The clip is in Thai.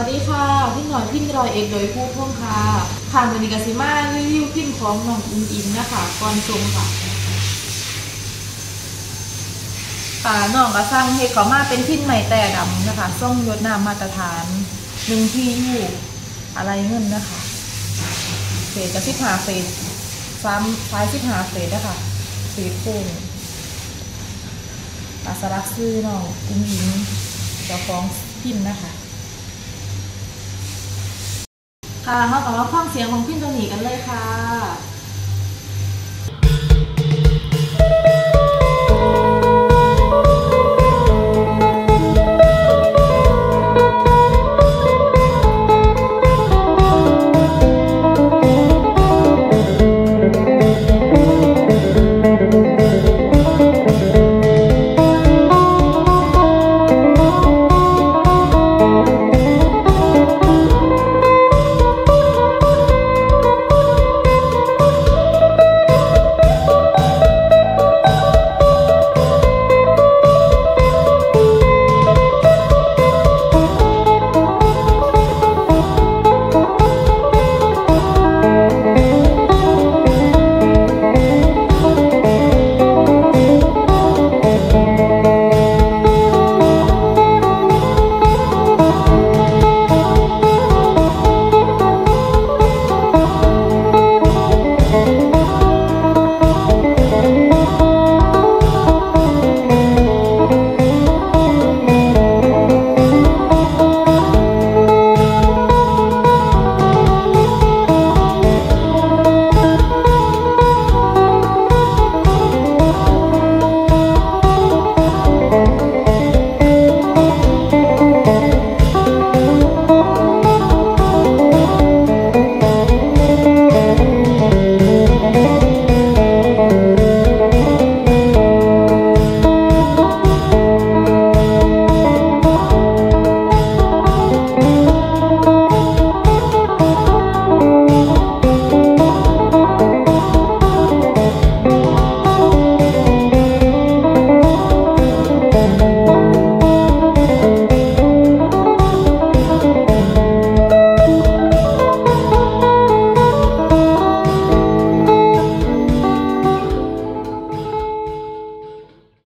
วัสดีค่ะพี่หน่อยพิมพ์รอยเอกโดยผู้พ่วงค่ะค่ะวันนี้กสิมารีวิวพิมพ์ของน้องอุ้งอิงนะคะก่อนชมค่ะน้องก็สร้างเฮดเขามาเป็นพิมพ์ใหม่แต่ดำนะคะส่งยศนามมาตรฐาน1ที่อยู่อะไรเงินนะคะเศษกับ15เศษซ้าย15เศษนะคะเศษโค้งสลักซื้อน้องอุ้งอิงเจ้าของพิมพ์นะคะค่ะเขาก็มาฟังเสียงของพิมพ์ตัวนี้กันเลยค่ะ